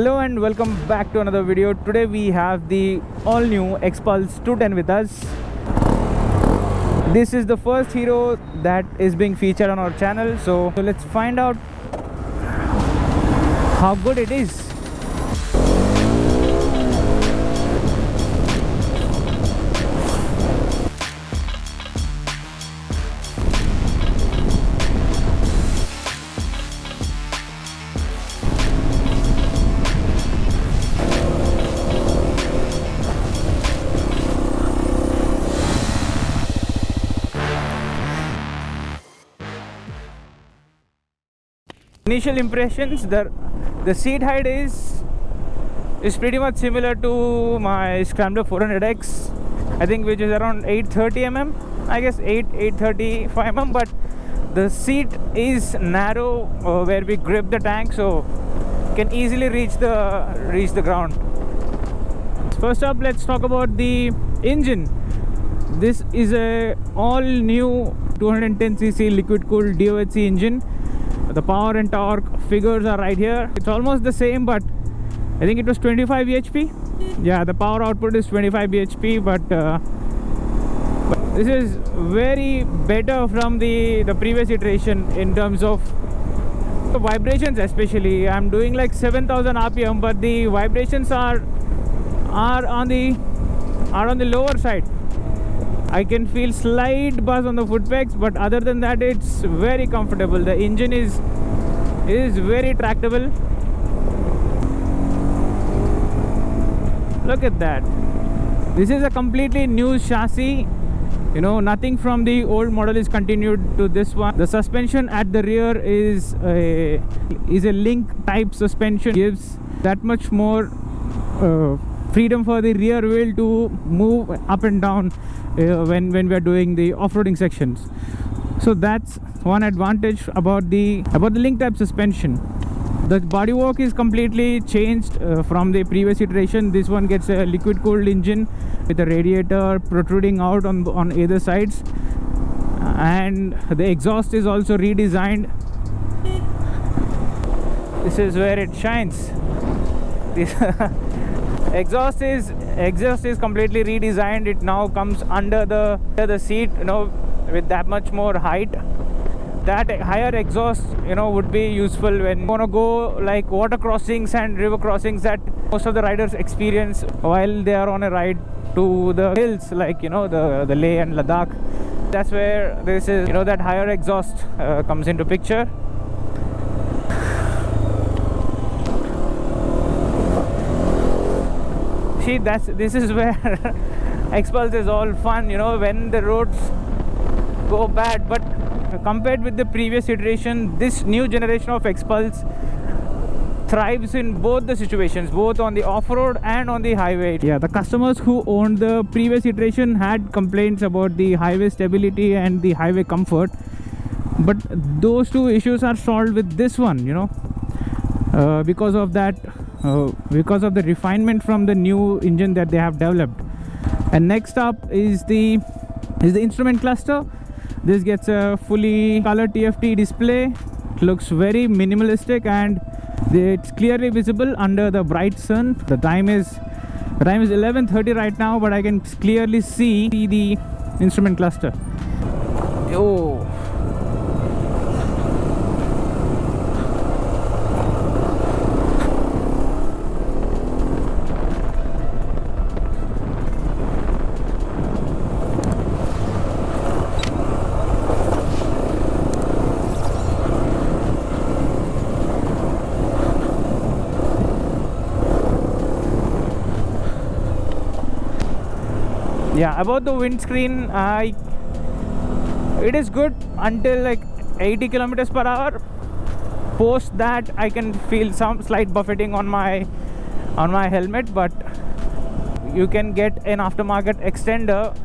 Hello and welcome back to another video. Today we have the all new Xpulse 210 with us. This is the first hero that is being featured on our channel, so let's find out how good it is. Initial impressions, the seat height is pretty much similar to my Scrambler 400X, I think, which is around 830 mm, I guess 835 mm, but the seat is narrow where we grip the tank, so can easily reach the ground. First up, let's talk about the engine. This is a all new 210cc liquid cooled DOHC engine. The power and torque figures are right here. It's almost the same, but I think it was 25 bhp. Yeah, the power output is 25 bhp, but this is very better from the previous iteration in terms of the vibrations. Especially I'm doing like 7000 rpm, but the vibrations are on the lower side. I can feel slight buzz on the foot pegs, but other than that it's very comfortable. The engine is very tractable. Look at that. This is a completely new chassis. You know, nothing from the old model is continued to this one. The suspension at the rear is a link type suspension, gives that much more freedom for the rear wheel to move up and down when we are doing the off-roading sections. So that's one advantage about the link type suspension. The bodywork is completely changed from the previous iteration. This one gets a liquid cooled engine with a radiator protruding out on either sides, and the exhaust is also redesigned. This is where it shines. This exhaust is completely redesigned. It now comes under the seat, you know, with that much more height. That higher exhaust, you know, would be useful when you want to go like water crossings and river crossings that most of the riders experience while they are on a ride to the hills, like, you know, the Leh and Ladakh. That's where this is, you know, that higher exhaust comes into picture. See, this is where Xpulse is all fun, you know, when the roads go bad. But compared with the previous iteration, this new generation of Xpulse thrives in both the situations, both on the off-road and on the highway. Yeah, the customers who owned the previous iteration had complaints about the highway stability and the highway comfort, but those two issues are solved with this one, you know, because of that. Because of the refinement from the new engine that they have developed. And next up is the instrument cluster. This gets a fully color TFT display. It looks very minimalistic and it's clearly visible under the bright sun. The time is 11:30 right now, but I can clearly see the instrument cluster. Oh, yeah, about the windscreen, it is good until like 80 kilometers per hour. Post that, I can feel some slight buffeting on my helmet, but you can get an aftermarket extender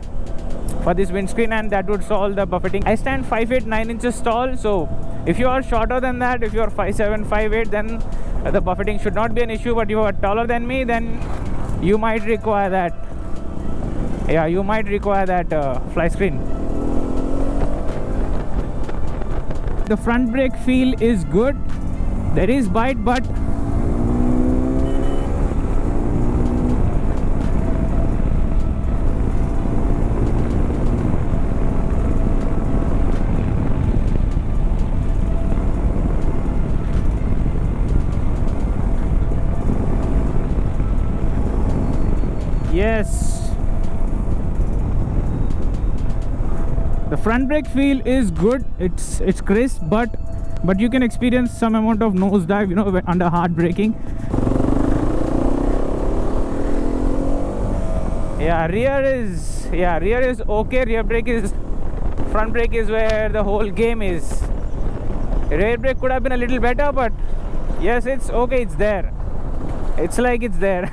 for this windscreen and that would solve the buffeting. I stand 5'8", 9 inches tall, so if you are shorter than that, if you are 5'7", 5'8", then the buffeting should not be an issue. But you are taller than me, then you might require that. Yeah, you might require that fly screen. The front brake feel is good. There is bite, but Yes. The front brake feel is good. It's crisp, but you can experience some amount of nosedive, you know, under hard braking. Rear is okay. Rear brake is, front brake is where the whole game is. Rear brake could have been a little better, but yes, it's okay. It's there. It's like it's there.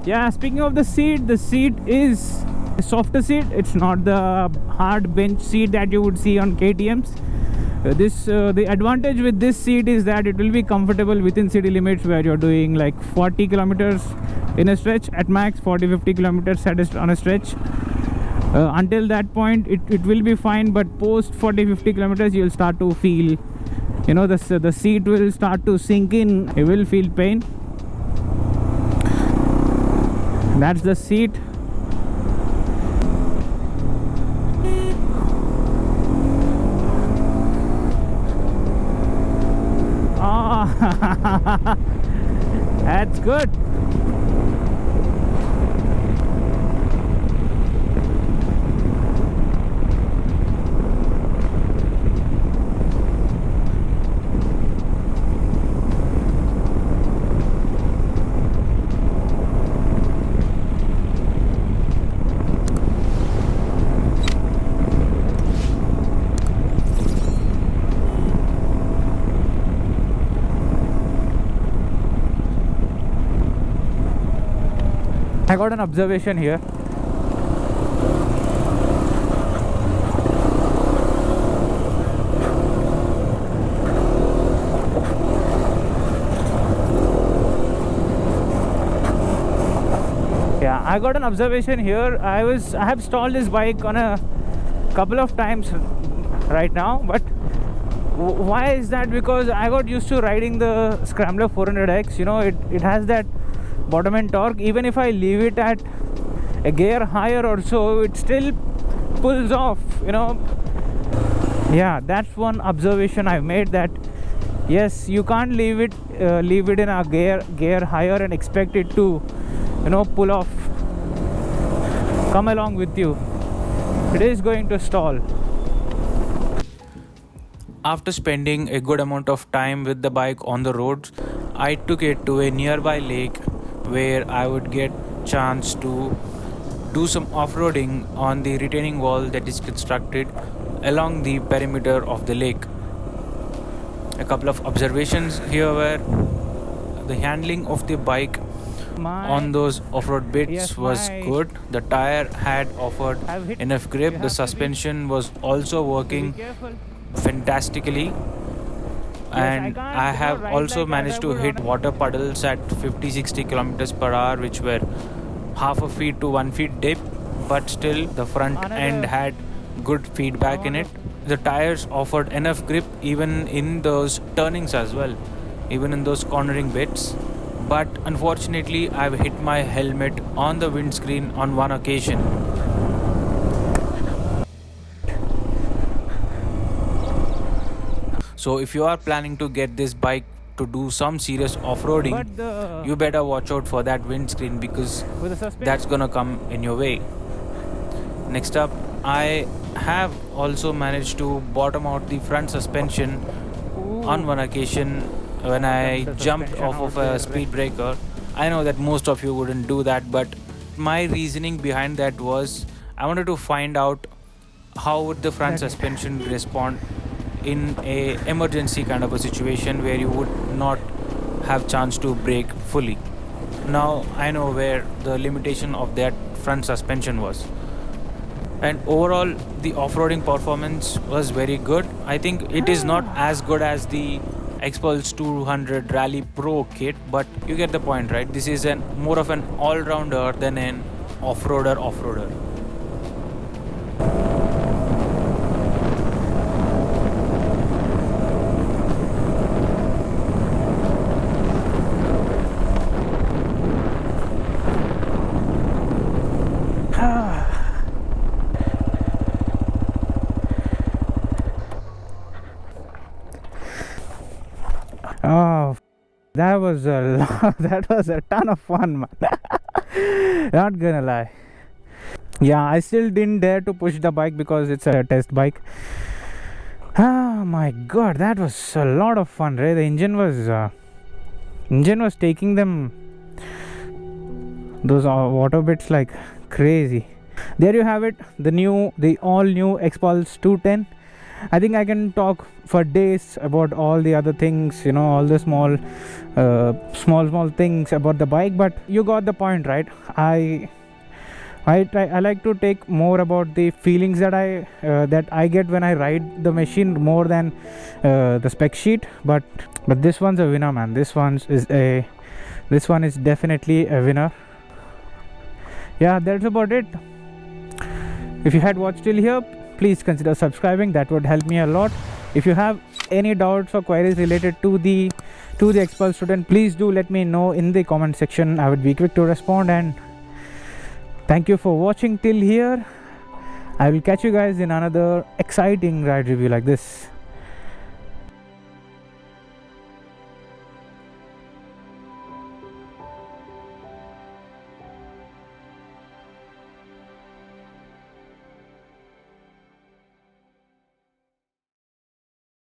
Yeah, speaking of the seat is a softer seat. It's not the hard bench seat that you would see on KTM's. The advantage with this seat is that it will be comfortable within city limits, where you're doing like 40 kilometers in a stretch at max, 40-50 kilometers on a stretch. Until that point it will be fine, but post 40-50 kilometers you'll start to feel, you know, the seat will start to sink in. You will feel pain. That's the seat. That's good. I got an observation here. Yeah, I got an observation here. I have stalled this bike on a couple of times right now, but why is that? Because I got used to riding the Scrambler 400X. You know, it has that bottom end torque. Even if I leave it at a gear higher or so, it still pulls off, you know. Yeah, that's one observation I've made, that yes, you can't leave it in a gear higher and expect it to, you know, pull off, come along with you. It is going to stall. After spending a good amount of time with the bike on the roads, I took it to a nearby lake where I would get chance to do some off-roading on the retaining wall that is constructed along the perimeter of the lake. A couple of observations here were the handling of the bike on those off-road bits was good. The tire had offered enough grip. The suspension was also working fantastically, and I have also managed to hit water puddles at 50-60 kilometers per hour, which were half a feet to 1 feet deep, but still the front end had good feedback in it. The tires offered enough grip even in those turnings as well, even in those cornering bits. But unfortunately, I've hit my helmet on the windscreen on one occasion. So if you are planning to get this bike to do some serious off-roading, you better watch out for that windscreen, because that's gonna come in your way. Next up, I have also managed to bottom out the front suspension on one occasion when I jumped off of a speed breaker. I know that most of you wouldn't do that, but my reasoning behind that was I wanted to find out how would the front suspension respond in a emergency kind of a situation where you would not have chance to brake fully. Now I know where the limitation of that front suspension was. And overall, the off-roading performance was very good. I think it is not as good as the Xpulse 200 Rally Pro kit, but you get the point, right? This is more of an all-rounder than an off-roader. That was that was a ton of fun, man. Not gonna lie. Yeah, I still didn't dare to push the bike because it's a test bike. Oh my god, that was a lot of fun, right? The engine was taking them those water bits like crazy. There you have it, the all new Xpulse 210. I think I can talk for days about all the other things, you know, all the small things about the bike, but you got the point, right? I like to take more about the feelings that I get when I ride the machine more than the spec sheet. But this one's a winner, man. This one is definitely a winner. Yeah, that's about it. If you had watched till here, please consider subscribing. That would help me a lot. If you have any doubts or queries related to the Xpulse 210, please do let me know in the comment section. I would be quick to respond. And thank you for watching till here. I will catch you guys in another exciting ride review like this.